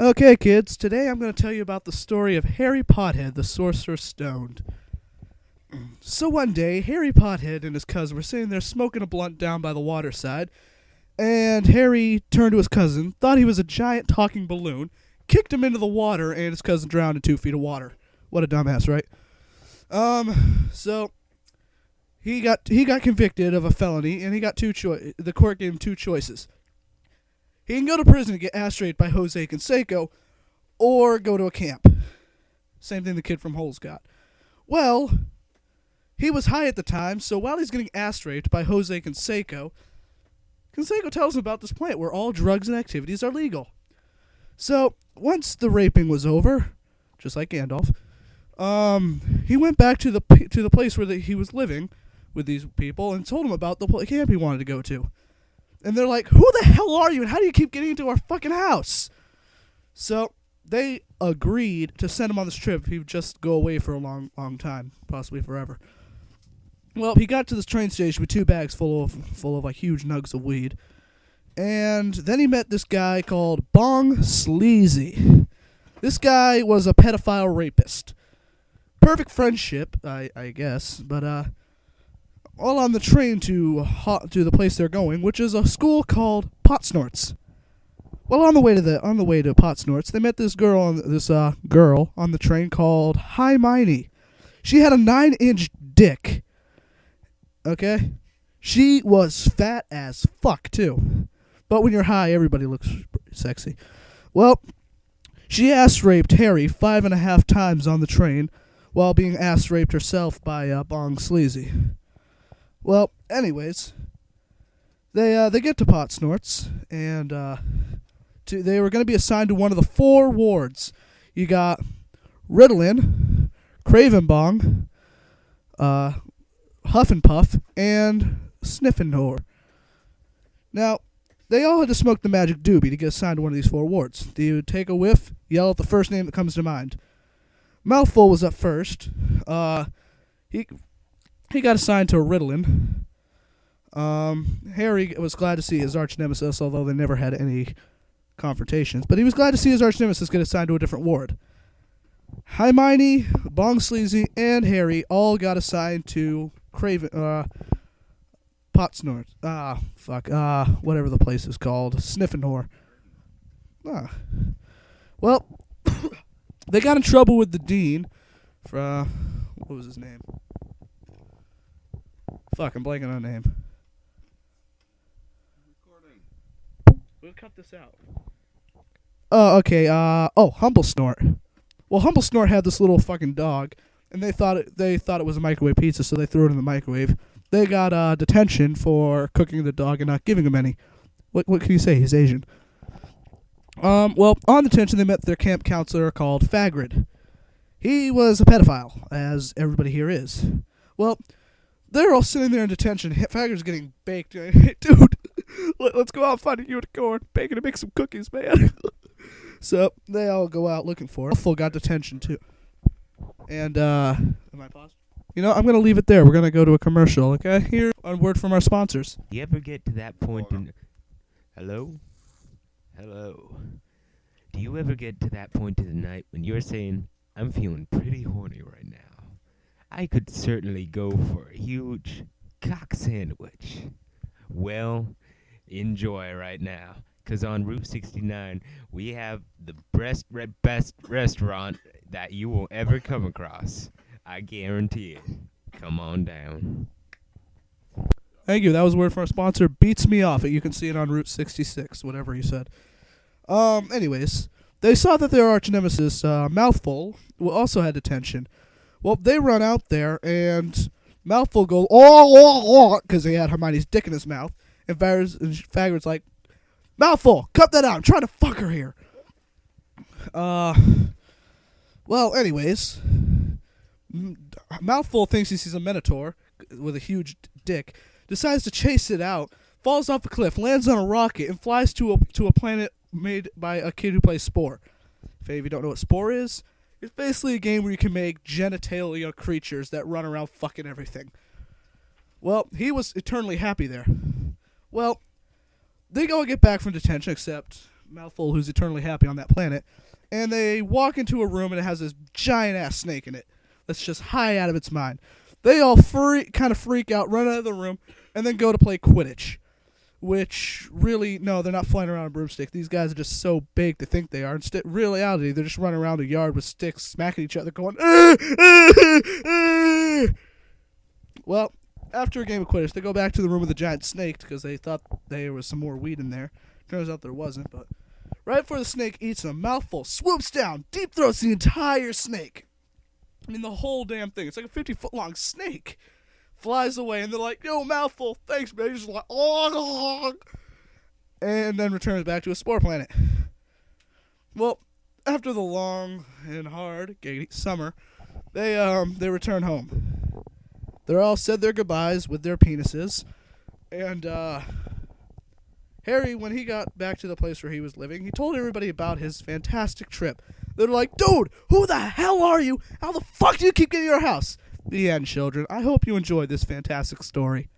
Okay, kids, today I'm going to tell you about the story of Harry Pothed, the Sorcerer Stoned. So one day, Harry Pothed and his cousin were sitting there smoking a blunt down by the waterside, and Harry turned to his cousin, thought he was a giant talking balloon, kicked him into the water, and his cousin drowned in 2 feet of water. What a dumbass, right? So he got convicted of a felony, and he got the court gave him 2 choices. He can go to prison and get ass-raped by Jose Canseco, or go to a camp. Same thing the kid from Holes got. Well, he was high at the time, so while he's getting ass-raped by Jose Canseco, Canseco tells him about this plant where all drugs and activities are legal. So, once the raping was over, just like Gandalf, he went back to the place where he was living with these people and told them about the camp he wanted to go to. And they're like, who the hell are you, and how do you keep getting into our fucking house? So they agreed to send him on this trip if he would just go away for a long, long time, possibly forever. Well, he got to this train station with 2 bags full of like huge nugs of weed. And then he met this guy called Bong Sleazy. This guy was a pedophile rapist. Perfect friendship, I guess, but all on the train to the place they're going, which is a school called Potsnorts. Well, on the way to Potsnorts, they met this girl on the train called Hermione. She had a 9-inch dick. Okay, she was fat as fuck too. But when you're high, everybody looks sexy. Well, she ass raped Harry 5.5 times on the train, while being ass raped herself by Bong Sleazy. Well, anyways, they get to Potsnorts, and they were going to be assigned to one of the 4 wards. You got Ritalin, Cravenbong, Huff and Puff, and Sniffenor. Now, they all had to smoke the magic doobie to get assigned to one of these 4 wards. You take a whiff, yell at the first name that comes to mind. Mouthful was up first. He got assigned to Ritalin. Harry was glad to see his arch nemesis, although they never had any confrontations. But he was glad to see his arch nemesis get assigned to a different ward. Hermione, Bong Sleazy, and Harry all got assigned to Potsnort. Whatever the place is called. Sniffenor. Well, they got in trouble with the dean for, what was his name? Fuck, I'm blanking on a name. We'll cut this out. Oh, okay. Humble Snort. Well, Humble Snort had this little fucking dog, and they thought it was a microwave pizza, so they threw it in the microwave. They got detention for cooking the dog and not giving him any. What can you say? He's Asian. Well, on detention, they met their camp counselor called Fagrid. He was a pedophile, as everybody here is. Well, they're all sitting there in detention. Fagrid's getting baked. Hey, dude, let's go out finding you a corn, bacon, and make some cookies, man. So they all go out looking for him. Full got detention too. And am I paused? You know, I'm gonna leave it there. We're gonna go to a commercial. Okay, here a word from our sponsors. You ever get to that point in... Hello? Do you ever get to that point in the night when you're saying, I'm feeling pretty horny right now? I could certainly go for a huge cock sandwich. Well, enjoy right now, because on Route 69, we have the best restaurant that you will ever come across. I guarantee it. Come on down. Thank you. That was a word from our sponsor, Beats Me Off. You can see it on Route 66, whatever he said. Anyways, they saw that their arch nemesis, Mouthful, also had detention. Well, they run out there, and Mouthful goes, because he had Hermione's dick in his mouth. And Fagrid's like, Mouthful, cut that out. I'm trying to fuck her here. Well, anyways, Mouthful thinks he sees a Minotaur with a huge dick, decides to chase it out, falls off a cliff, lands on a rocket, and flies to a planet made by a kid who plays Spore. If any of you don't know what Spore is, it's basically a game where you can make genitalia creatures that run around fucking everything. Well, he was eternally happy there. Well, they go get back from detention, except Mouthful, who's eternally happy on that planet, and they walk into a room and it has this giant ass snake in it that's just high out of its mind. They all kind of freak out, run out of the room, and then go to play Quidditch. Which really, no, they're not flying around a broomstick. These guys are just so big to think they are. In reality, they're just running around a yard with sticks, smacking each other, going, Well, after a game of Quidditch, they go back to the room with the giant snake because they thought there was some more weed in there. Turns out there wasn't, but right before the snake eats them, Mouthful swoops down, deep throats the entire snake. I mean, the whole damn thing. It's like a 50-foot long snake. Flies away, and they're like, yo, Mouthful, thanks, man. He's just like, oh, and then returns back to a spore planet. Well, after the long and hard summer, they return home. They're all said their goodbyes with their penises, and Harry, when he got back to the place where he was living, he told everybody about his fantastic trip. They're like, dude, who the hell are you? How the fuck do you keep getting to your house? The end, children. I hope you enjoyed this fantastic story.